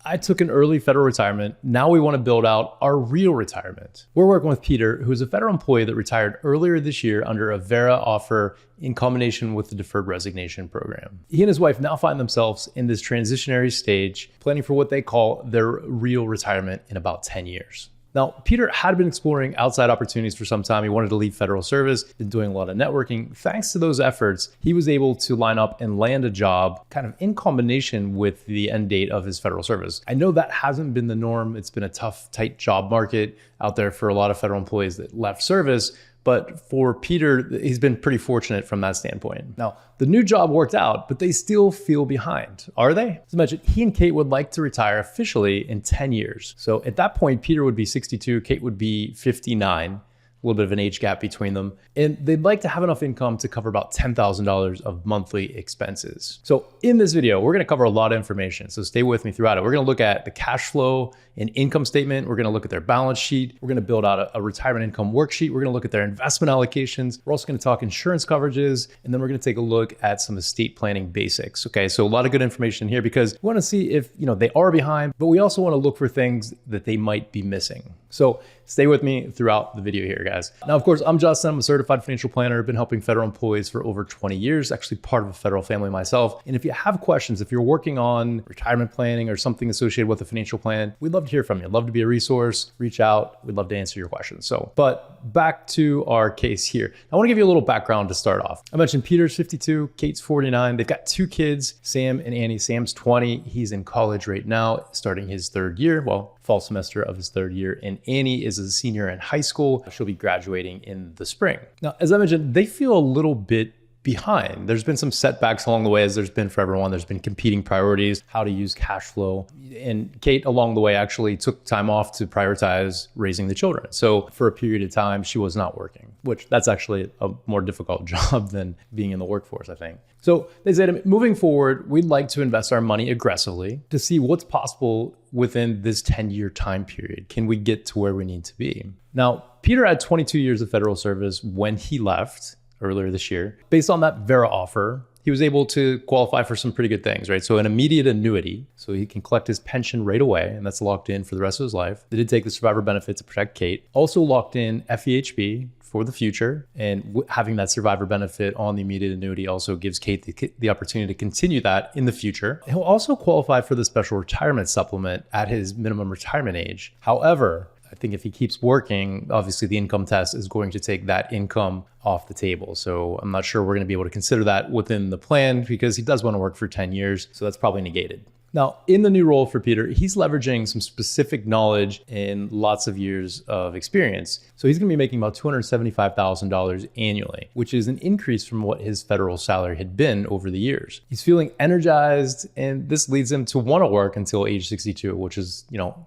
I took an early federal retirement. Now we want to build out our real retirement. We're working with Peter, who is a federal employee that retired earlier this year under a VERA offer in combination with the deferred resignation program. He and his wife now find themselves in this transitionary stage, planning for what they call their real retirement in about 10 years. Now, Peter had been exploring outside opportunities for some time. He wanted to leave federal service, been doing a lot of networking. Thanks to those efforts, he was able to line up and land a job kind of in combination with the end date of his federal service. I know that hasn't been the norm. It's been a tough, tight job market out there for a lot of federal employees that left service. But for Peter, he's been pretty fortunate from that standpoint. Now, the new job worked out, but they still feel behind. Are they? As I mentioned, he and Kate would like to retire officially in 10 years. So at that point, Peter would be 62, Kate would be 59. A little bit of an age gap between them. And they'd like to have enough income to cover about $10,000 of monthly expenses. So in this video, we're gonna cover a lot of information. So stay with me throughout it. We're gonna look at the cash flow and income statement. We're gonna look at their balance sheet. We're gonna build out a retirement income worksheet. We're gonna look at their investment allocations. We're also gonna talk insurance coverages. And then we're gonna take a look at some estate planning basics. Okay, so a lot of good information here because we wanna see if they are behind, but we also wanna look for things that they might be missing. So stay with me throughout the video here, guys. Now, of course, I'm Justin. I'm a certified financial planner. I've been helping federal employees for over 20 years, actually part of a federal family myself. And if you have questions, if you're working on retirement planning or something associated with a financial plan, we'd love to hear from you. I'd love to be a resource. Reach out. We'd love to answer your questions. But back to our case here. I want to give you a little background to start off. I mentioned Peter's 52, Kate's 49. They've got two kids, Sam and Annie. Sam's 20. He's in college right now, starting his third year. Well, fall semester of his third year. And Annie is a senior in high school. She'll be graduating in the spring. Now, as I mentioned, they feel a little bit behind. There's been some setbacks along the way, as there's been for everyone. There's been competing priorities, how to use cash flow. And Kate along the way actually took time off to prioritize raising the children. So for a period of time, she was not working, which that's actually a more difficult job than being in the workforce, I think. So they said, moving forward, we'd like to invest our money aggressively to see what's possible within this 10-year time period. Can we get to where we need to be? Now, Peter had 22 years of federal service when he left earlier this year. Based on that VERA offer, he was able to qualify for some pretty good things, right? So an immediate annuity, so he can collect his pension right away, and that's locked in for the rest of his life. They did take the survivor benefit to protect Kate. Also locked in FEHB for the future, and having that survivor benefit on the immediate annuity also gives Kate the opportunity to continue that in the future. He'll also qualify for the special retirement supplement at his minimum retirement age. However, I think if he keeps working, obviously the income test is going to take that income off the table. So I'm not sure we're going to be able to consider that within the plan because he does want to work for 10 years. So that's probably negated. Now, in the new role for Peter, he's leveraging some specific knowledge and lots of years of experience. So he's going to be making about $275,000 annually, which is an increase from what his federal salary had been over the years. He's feeling energized, and this leads him to want to work until age 62, which is,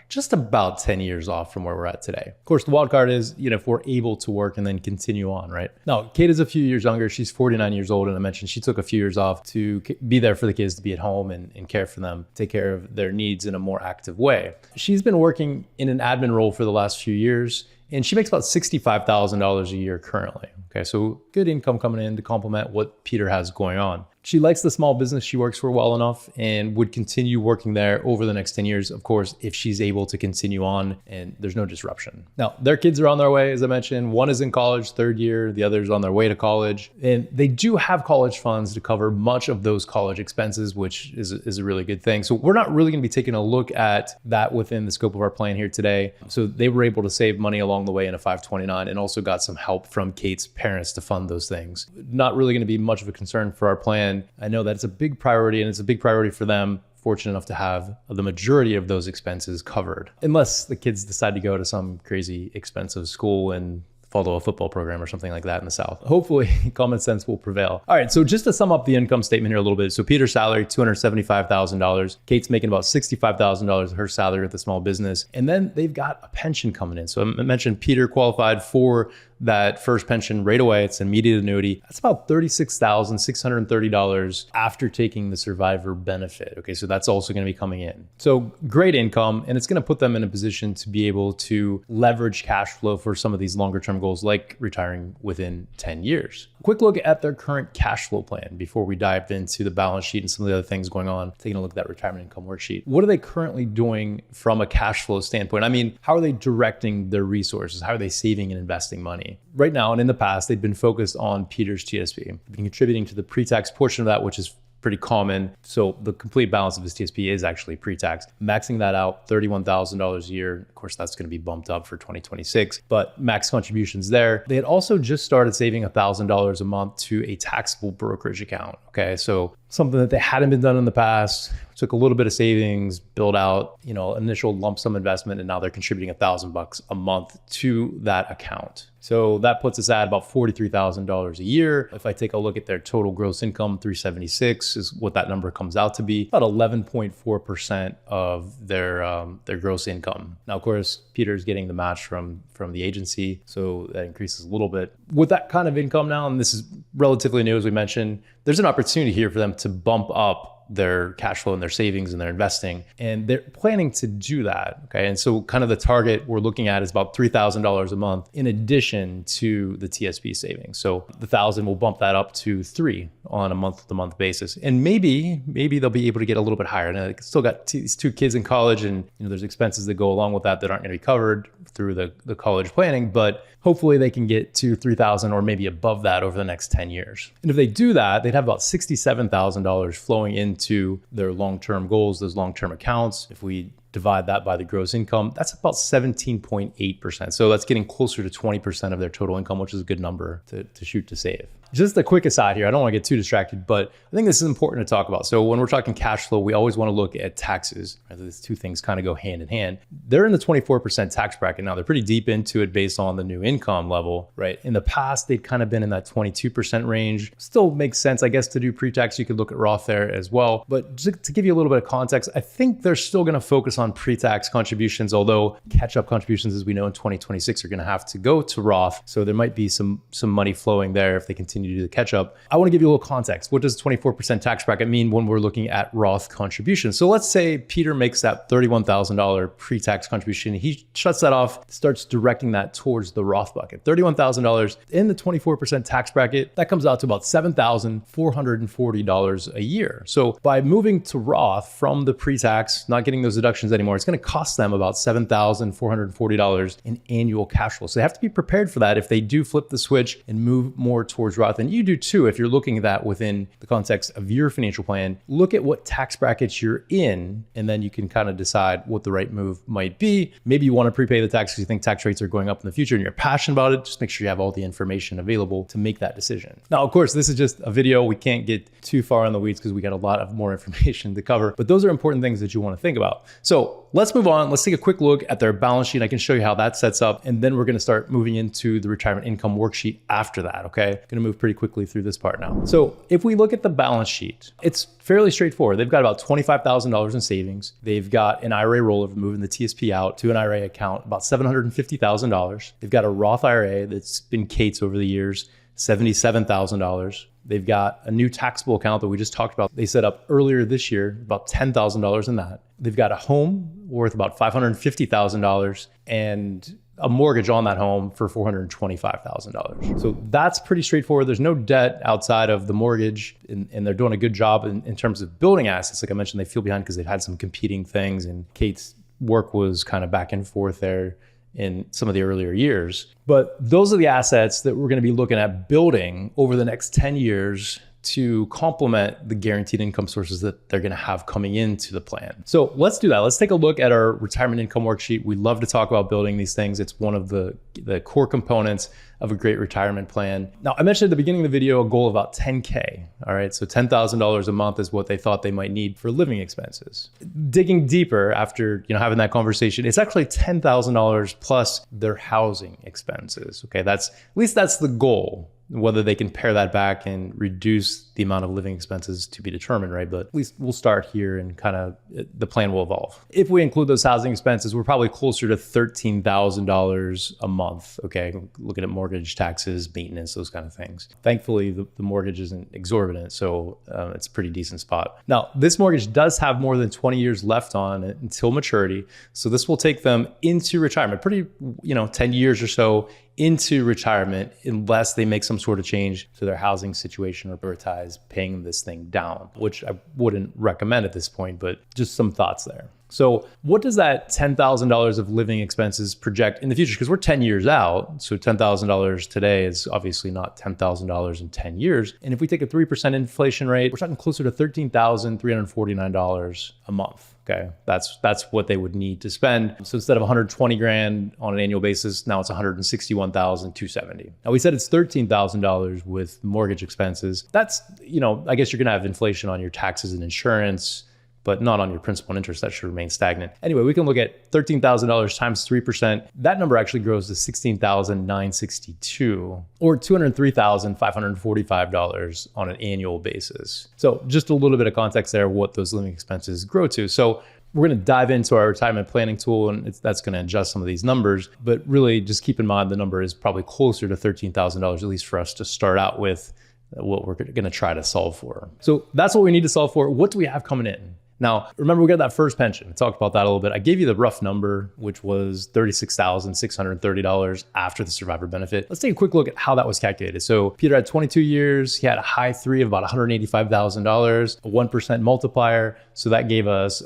just about 10 years off from where we're at today. Of course, the wild card is, if we're able to work and then continue on, right? Now, Kate is a few years younger. She's 49 years old, and I mentioned she took a few years off to be there for the kids, to be at home and care for them, take care of their needs in a more active way. She's been working in an admin role for the last few years, and she makes about $65,000 a year currently. Okay, so good income coming in to complement what Peter has going on. She likes the small business she works for well enough and would continue working there over the next 10 years, of course, if she's able to continue on and there's no disruption. Now, their kids are on their way, as I mentioned. One is in college, third year, the other is on their way to college. And they do have college funds to cover much of those college expenses, which is a really good thing. So we're not really gonna be taking a look at that within the scope of our plan here today. So they were able to save money along the way in a 529 and also got some help from Kate's parents to fund those things. Not really gonna be much of a concern for our plan. I know that it's a big priority, and it's a big priority for them, fortunate enough to have the majority of those expenses covered, unless the kids decide to go to some crazy expensive school and follow a football program or something like that in the South. Hopefully common sense will prevail. All right, so just to sum up the income statement here a little bit. So Peter's salary, $275,000. Kate's making about $65,000 of her salary with the small business. And then they've got a pension coming in. So I mentioned Peter qualified for that first pension right away. It's an immediate annuity. That's about $36,630 after taking the survivor benefit. Okay, so that's also going to be coming in. So great income, and it's going to put them in a position to be able to leverage cash flow for some of these longer term goals like retiring within 10 years. Quick look at their current cash flow plan before we dive into the balance sheet and some of the other things going on. Taking a look at that retirement income worksheet. What are they currently doing from a cash flow standpoint? I mean, how are they directing their resources? How are they saving and investing money? Right now and in the past, they've been focused on Peter's TSP. They've been contributing to the pre-tax portion of that, which is pretty common. So the complete balance of his TSP is actually pre-tax. Maxing that out, $31,000 a year. Of course, that's going to be bumped up for 2026, but max contributions there. They had also just started saving $1,000 a month to a taxable brokerage account. Okay, so something that they hadn't been done in the past. Took a little bit of savings, build out, initial lump sum investment, and now they're contributing $1,000 a month to that account. So that puts us at about $43,000 a year. If I take a look at their total gross income, 376 is what that number comes out to be, about 11.4% of their gross income. Now, of course, Peter's getting the match from the agency, so that increases a little bit. With that kind of income now, and this is relatively new, as we mentioned, there's an opportunity here for them to bump up their cash flow and their savings and their investing. And they're planning to do that. Okay. And so kind of the target we're looking at is about $3,000 a month in addition to the TSP savings. So the 1,000 will bump that up to 3 on a month to month basis. And maybe they'll be able to get a little bit higher. Now, they still got these 2 kids in college, and there's expenses that go along with that aren't going to be covered through the college planning, but hopefully they can get to 3,000 or maybe above that over the next 10 years. And if they do that, they'd have about $67,000 flowing into their long-term goals, those long-term accounts. If we divide that by the gross income, that's about 17.8%. So that's getting closer to 20% of their total income, which is a good number to shoot to save. Just a quick aside here, I don't want to get too distracted, but I think this is important to talk about. So when we're talking cash flow, we always want to look at taxes. Right? These two things kind of go hand in hand. They're in the 24% tax bracket now. They're pretty deep into it based on the new income level, right? In the past, they'd kind of been in that 22% range. Still makes sense, I guess, to do pre-tax. You could look at Roth there as well. But just to give you a little bit of context, I think they're still going to focus on pre-tax contributions, although catch-up contributions, as we know, in 2026 are going to have to go to Roth. So there might be some money flowing there if they continue to do the catch-up. I want to give you a little context. What does 24% tax bracket mean when we're looking at Roth contributions? So let's say Peter makes that $31,000 pre-tax contribution. He shuts that off, starts directing that towards the Roth bucket. $31,000 in the 24% tax bracket, that comes out to about $7,440 a year. So by moving to Roth from the pre-tax, not getting those deductions anymore, it's going to cost them about $7,440 in annual cash flow. So they have to be prepared for that if they do flip the switch and move more towards Roth. And you do too, if you're looking at that within the context of your financial plan. Look at what tax brackets you're in, and then you can kind of decide what the right move might be. Maybe you want to prepay the tax because you think tax rates are going up in the future and you're passionate about it. Just make sure you have all the information available to make that decision. Now, of course, this is just a video. We can't get too far in the weeds because we got a lot of more information to cover, but those are important things that you want to think about. So let's move on. Let's take a quick look at their balance sheet. I can show you how that sets up, and then we're going to start moving into the retirement income worksheet after that, okay? Going to move pretty quickly through this part now. So if we look at the balance sheet, it's fairly straightforward. They've got about $25,000 in savings. They've got an IRA rollover, moving the TSP out to an IRA account, about $750,000. They've got a Roth IRA that's been Kate's over the years, $77,000. They've got a new taxable account that we just talked about. They set up earlier this year, about $10,000 in that. They've got a home worth about $550,000 and a mortgage on that home for $425,000. So that's pretty straightforward. There's no debt outside of the mortgage, and they're doing a good job in terms of building assets. Like I mentioned, they feel behind because they've had some competing things, and Kate's work was kind of back and forth there in some of the earlier years. But those are the assets that we're going to be looking at building over the next 10 years to complement the guaranteed income sources that they're going to have coming into the plan. So let's do that. Let's take a look at our retirement income worksheet. We love to talk about building these things. It's one of the core components of a great retirement plan. Now, I mentioned at the beginning of the video a goal of about 10K. All right, so $10,000 a month is what they thought they might need for living expenses. Digging deeper after having that conversation, it's actually $10,000 plus their housing expenses. Okay, at least that's the goal. Whether they can pare that back and reduce the amount of living expenses to be determined, right? But at least we'll start here and kind of the plan will evolve. If we include those housing expenses, we're probably closer to $13,000 a month, okay? Looking at mortgage, taxes, maintenance, those kind of things. Thankfully, the mortgage isn't exorbitant, so it's a pretty decent spot. Now, this mortgage does have more than 20 years left on it until maturity. So this will take them into retirement, 10 years or so into retirement, unless they make some sort of change to their housing situation or prioritize paying this thing down, which I wouldn't recommend at this point, but just some thoughts there. So what does that $10,000 of living expenses project in the future? Because we're 10 years out. So $10,000 today is obviously not $10,000 in 10 years. And if we take a 3% inflation rate, we're talking closer to $13,349 a month. Okay, that's what they would need to spend. So instead of 120 grand on an annual basis, now it's 161,270. Now we said it's $13,000 with mortgage expenses. That's, I guess you're gonna have inflation on your taxes and insurance, but not on your principal and interest. That should remain stagnant. Anyway, we can look at $13,000 times 3%. That number actually grows to $16,962 or $203,545 on an annual basis. So just a little bit of context there, what those living expenses grow to. So we're going to dive into our retirement planning tool, and that's going to adjust some of these numbers. But really, just keep in mind the number is probably closer to $13,000, at least for us to start out with, what we're going to try to solve for. So that's what we need to solve for. What do we have coming in? Now, remember, we got that first pension. I talked about that a little bit. I gave you the rough number, which was $36,630 after the survivor benefit. Let's take a quick look at how that was calculated. So Peter had 22 years. He had a high three of about $185,000, a 1% multiplier. So that gave us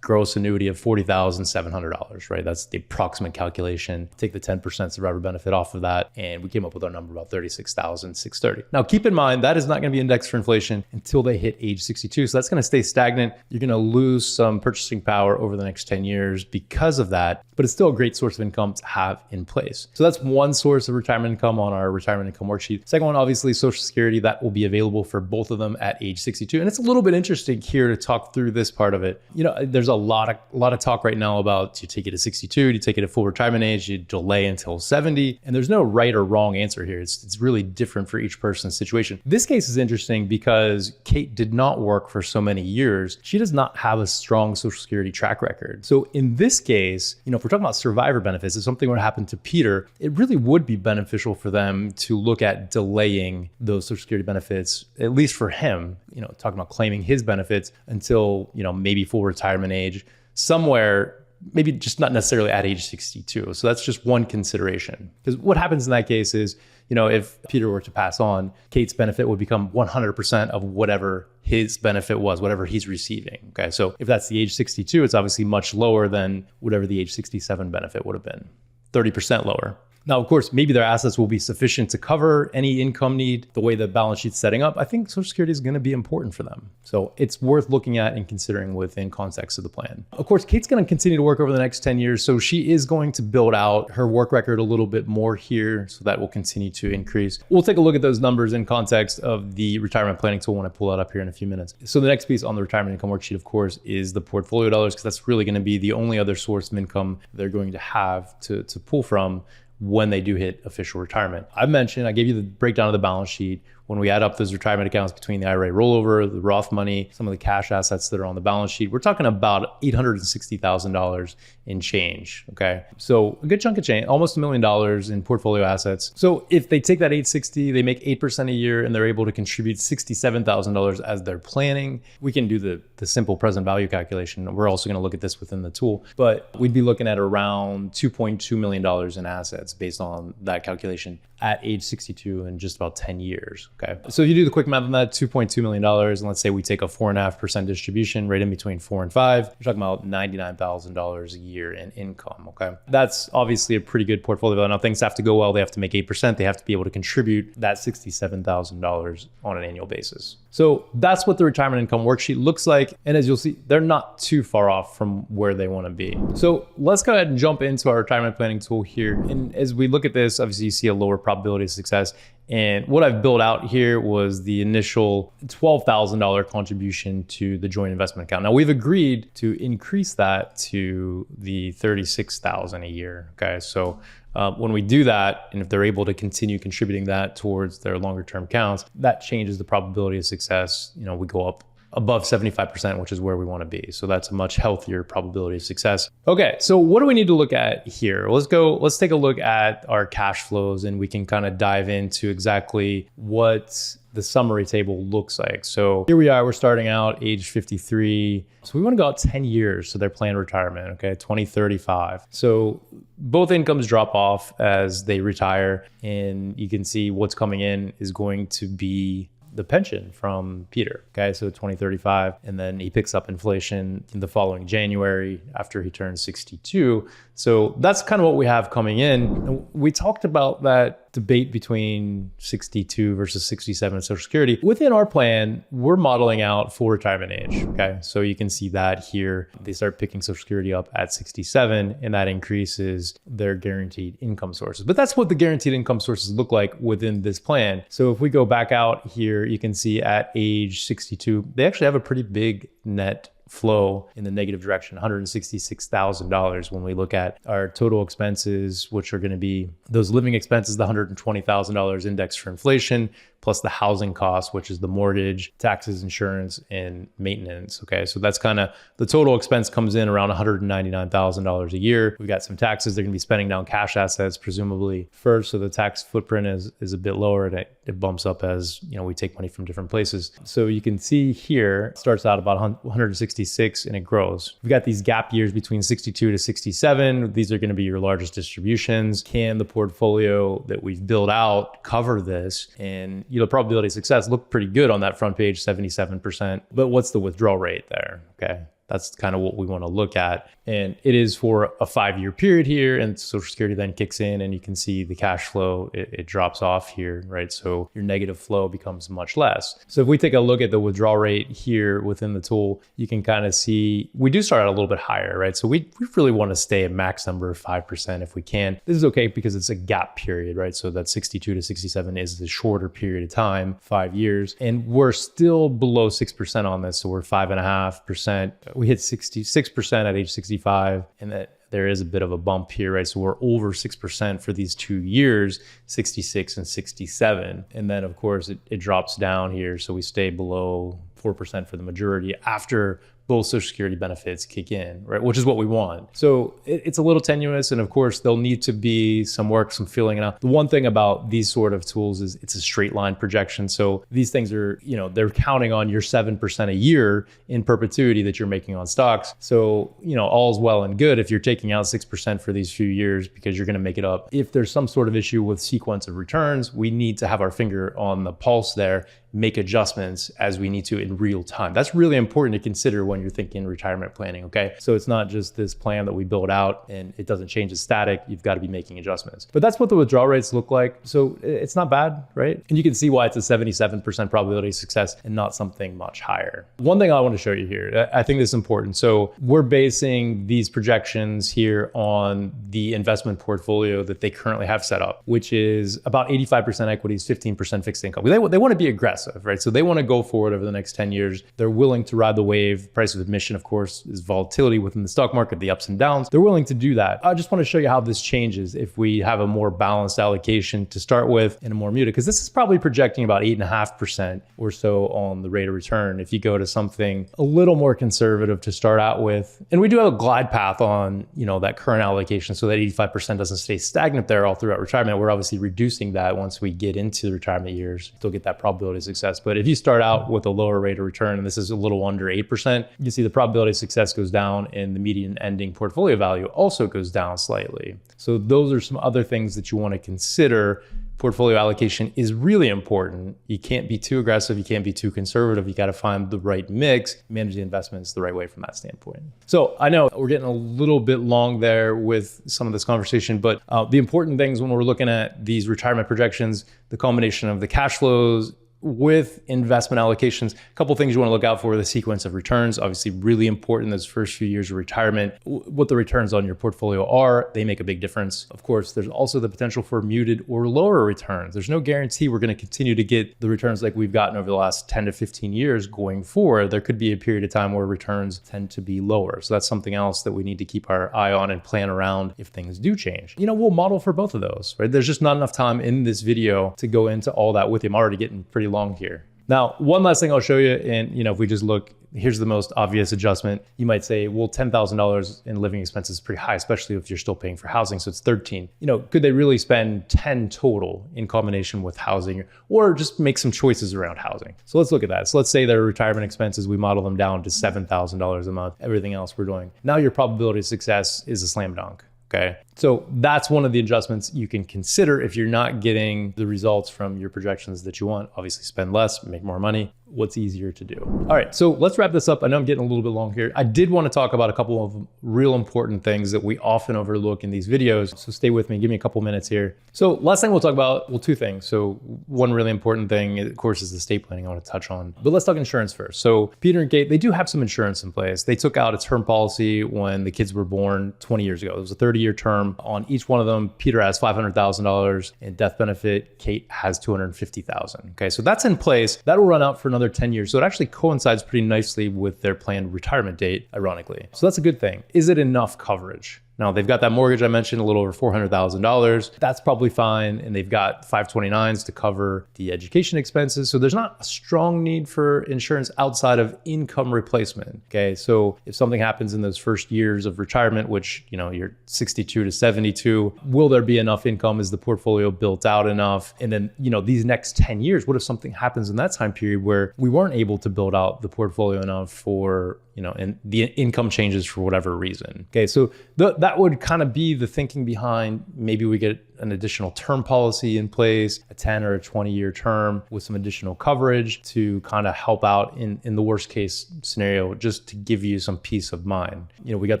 gross annuity of $40,700, right? That's the approximate calculation. Take the 10% survivor benefit off of that, and we came up with our number about $36,630. Now, keep in mind, that is not going to be indexed for inflation until they hit age 62. So that's going to stay stagnant. You're going to lose some purchasing power over the next 10 years because of that, but it's still a great source of income to have in place. So that's one source of retirement income on our retirement income worksheet. Second one, obviously, Social Security. That will be available for both of them at age 62. And it's a little bit interesting here to talk through this part of it. There's a lot of talk right now about, do you take it at 62, do you take it at full retirement age, you delay until 70, and there's no right or wrong answer here. It's really different for each person's situation. This case is interesting because Kate did not work for so many years. She does not have a strong Social Security track record. So in this case, if we're talking about survivor benefits, if something were to happen to Peter, it really would be beneficial for them to look at delaying those Social Security benefits, at least for him, talking about claiming his benefits until, maybe full retirement age, somewhere, maybe just not necessarily at age 62. So that's just one consideration. Because what happens in that case is, if Peter were to pass on, Kate's benefit would become 100% of whatever his benefit was, whatever he's receiving. Okay, so if that's the age 62, it's obviously much lower than whatever the age 67 benefit would have been, 30% lower. Now, of course, maybe their assets will be sufficient to cover any income need. The way the balance sheet's setting up, I think Social Security is going to be important for them. So it's worth looking at and considering within context of the plan. Of course, Kate's going to continue to work over the next 10 years. So she is going to build out her work record a little bit more here. So that will continue to increase. We'll take a look at those numbers in context of the retirement planning tool when I pull that up here in a few minutes. So the next piece on the retirement income worksheet, of course, is the portfolio dollars, because that's really going to be the only other source of income they're going to have to pull from when they do hit official retirement. I gave you the breakdown of the balance sheet. When we add up those retirement accounts between the IRA rollover, the Roth money, some of the cash assets that are on the balance sheet, we're talking about $860,000 in change, okay? So a good chunk of change, almost $1 million in portfolio assets. So if they take that 860, they make 8% a year, and they're able to contribute $67,000 as they're planning. We can do the simple present value calculation. We're also gonna look at this within the tool, but we'd be looking at around $2.2 million in assets based on that calculation at age 62 in just about 10 years. Okay, so if you do the quick math on that, $2.2 million, and let's say we take a 4.5% distribution right in between 4 and 5, you're talking about $99,000 a year in income. Okay, that's obviously a pretty good portfolio. Now things have to go well. They have to make 8%. They have to be able to contribute that $67,000 on an annual basis. So that's what the retirement income worksheet looks like. And as you'll see, they're not too far off from where they want to be. So let's go ahead and jump into our retirement planning tool here. And as we look at this, obviously you see a lower probability of success. And what I've built out here was the initial $12,000 contribution to the joint investment account. Now we've agreed to increase that to the $36,000 a year. Okay, so When we do that, and if they're able to continue contributing that towards their longer term accounts, that changes the probability of success. We go up above 75%, which is where we want to be. So that's a much healthier probability of success. Okay, so what do we need to look at here? Let's take a look at our cash flows, and we can kind of dive into exactly what the summary table looks like. So here we are, we're starting out age 53. So we want to go out 10 years to their planned retirement, okay, 2035. So both incomes drop off as they retire, and you can see what's coming in is going to be the pension from Peter, okay? So 2035, and then he picks up inflation in the following January after he turns 62. So that's kind of what we have coming in. And we talked about that debate between 62 versus 67 Social Security. Within our plan, we're modeling out full retirement age, okay? So you can see that here. They start picking Social Security up at 67, and that increases their guaranteed income sources. But that's what the guaranteed income sources look like within this plan. So if we go back out here, you can see at age 62, they actually have a pretty big net flow in the negative direction, $166,000 when we look at our total expenses, which are going to be those living expenses, the $120,000 indexed for inflation, plus the housing costs, which is the mortgage, taxes, insurance, and maintenance. Okay, so that's kind of the total expense comes in around $199,000 a year. We've got some taxes they're going to be spending down cash assets, presumably first. So the tax footprint is a bit lower, and it bumps up as we take money from different places. So you can see here, it starts out about 166 and it grows. We've got these gap years between 62 to 67. These are going to be your largest distributions. Can the portfolio that we've built out cover this? And probability of success looked pretty good on that front page, 77%. But what's the withdrawal rate there? Okay. That's kind of what we want to look at. And it is for a 5-year period here, and Social Security then kicks in, and you can see the cash flow, it drops off here, right? So your negative flow becomes much less. So if we take a look at the withdrawal rate here within the tool, you can kind of see we do start out a little bit higher, right? So we really want to stay a max number of 5% if we can. This is okay because it's a gap period, right? So that 62 to 67 is the shorter period of time, 5 years, and we're still below 6% on this. So we're 5.5%. We hit 66% at age 65, and that there is a bit of a bump here, right? So we're over 6% for these 2 years, 66 and 67. And then of course it drops down here. So we stay below 4% for the majority after both Social Security benefits kick in, right? Which is what we want. So it's a little tenuous, and of course there'll need to be some work, some filling out. The one thing about these sort of tools is it's a straight line projection. So these things are, they're counting on your 7% a year in perpetuity that you're making on stocks. So, all's well and good if you're taking out 6% for these few years because you're going to make it up. If there's some sort of issue with sequence of returns, we need to have our finger on the pulse there, make adjustments as we need to in real time. That's really important to consider when you're thinking retirement planning, okay? So it's not just this plan that we build out and it doesn't change, it's static. You've got to be making adjustments. But that's what the withdrawal rates look like. So it's not bad, right? And you can see why it's a 77% probability of success and not something much higher. One thing I want to show you here, I think this is important. So we're basing these projections here on the investment portfolio that they currently have set up, which is about 85% equities, 15% fixed income. They want to be aggressive, right? So they want to go forward over the next 10 years. They're willing to ride the wave. Price of admission, of course, is volatility within the stock market, the ups and downs. They're willing to do that. I just want to show you how this changes if we have a more balanced allocation to start with and a more muted, because this is probably projecting about 8.5% or so on the rate of return. If you go to something a little more conservative to start out with, and we do have a glide path on, that current allocation so that 85% doesn't stay stagnant there all throughout retirement. We're obviously reducing that once we get into the retirement years. Still get that probability of success. But if you start out with a lower rate of return, and this is a little under 8%, you see the probability of success goes down and the median ending portfolio value also goes down slightly. So those are some other things that you want to consider. Portfolio allocation is really important. You can't be too aggressive. You can't be too conservative. You got to find the right mix, manage the investments the right way from that standpoint. So I know we're getting a little bit long there with some of this conversation, but the important things when we're looking at these retirement projections, the combination of the cash flows, with investment allocations, a couple things you want to look out for: the sequence of returns, obviously really important those first few years of retirement. What the returns on your portfolio are, they make a big difference. Of course, there's also the potential for muted or lower returns. There's no guarantee we're going to continue to get the returns like we've gotten over the last 10 to 15 years going forward. There could be a period of time where returns tend to be lower. So that's something else that we need to keep our eye on and plan around if things do change. We'll model for both of those, right? There's just not enough time in this video to go into all that with you. I'm already getting pretty long here. Now, one last thing I'll show you, and if we just look, here's the most obvious adjustment. You might say, well, $10,000 in living expenses is pretty high, especially if you're still paying for housing. So it's 13. Could they really spend 10 total in combination with housing, or just make some choices around housing? So let's look at that. So let's say their retirement expenses, we model them down to $7,000 a month, everything else we're doing. Now your probability of success is a slam dunk. Okay. So that's one of the adjustments you can consider if you're not getting the results from your projections that you want. Obviously spend less, make more money. What's easier to do? All right, so let's wrap this up. I know I'm getting a little bit long here. I did want to talk about a couple of real important things that we often overlook in these videos. So stay with me, give me a couple minutes here. So last thing we'll talk about, well, two things. So one really important thing, of course, is estate planning I want to touch on. But let's talk insurance first. So Peter and Kate, they do have some insurance in place. They took out a term policy when the kids were born 20 years ago. It was a 30-year term on each one of them. Peter has $500,000 in death benefit. Kate has $250,000. Okay, so that's in place. That'll run out for another 10 years. So it actually coincides pretty nicely with their planned retirement date, ironically. So that's a good thing. Is it enough coverage? Now they've got that mortgage I mentioned, a little over $400,000. That's probably fine. And they've got 529s to cover the education expenses. So there's not a strong need for insurance outside of income replacement. Okay. So if something happens in those first years of retirement, which, you're 62 to 72, will there be enough income? Is the portfolio built out enough? And then, these next 10 years, what if something happens in that time period where we weren't able to build out the portfolio enough for, and the income changes for whatever reason. Okay. So that would kind of be the thinking behind maybe we get an additional term policy in place, a 10 or a 20-year term with some additional coverage to kind of help out in the worst case scenario, just to give you some peace of mind. We got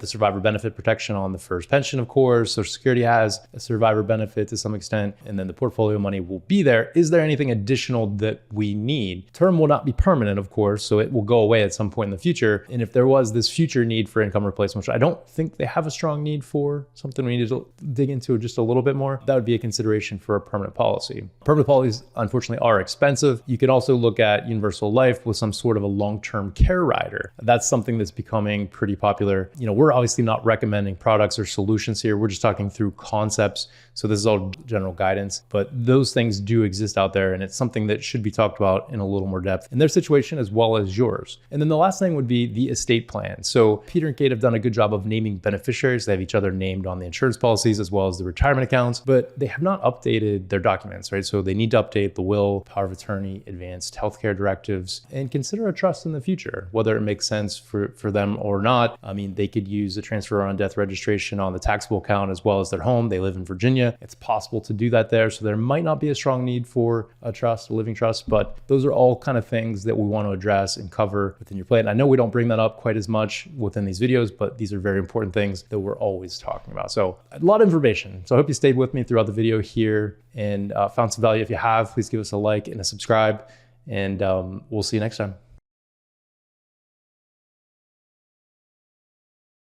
the survivor benefit protection on the first pension, of course. Social Security has a survivor benefit to some extent, and then the portfolio money will be there. Is there anything additional that we need? Term will not be permanent, of course, so it will go away at some point in the future. And if there was this future need for income replacement, which I don't think they have a strong need for, something we need to dig into just a little bit more, that would be a consideration for a permanent policy. Permanent policies, unfortunately, are expensive. You could also look at universal life with some sort of a long-term care rider. That's something that's becoming pretty popular. We're obviously not recommending products or solutions here. We're just talking through concepts. So this is all general guidance, but those things do exist out there, and it's something that should be talked about in a little more depth in their situation as well as yours. And then the last thing would be the estate plan. So Peter and Kate have done a good job of naming beneficiaries. They have each other named on the insurance policies as well as the retirement accounts, but they have not updated their documents, right? So they need to update the will, power of attorney, advanced healthcare directives, and consider a trust in the future, whether it makes sense for them or not. I mean, they could use a transfer on death registration on the taxable account as well as their home. They live in Virginia. It's possible to do that there. So there might not be a strong need for a trust, a living trust, but those are all kind of things that we want to address and cover within your plan. I know we don't bring that up quite as much within these videos, but these are very important things that we're always talking about. So a lot of information. So I hope you stayed with me throughout the video here and found some value. If you have, please give us a like and a subscribe, and we'll see you next time.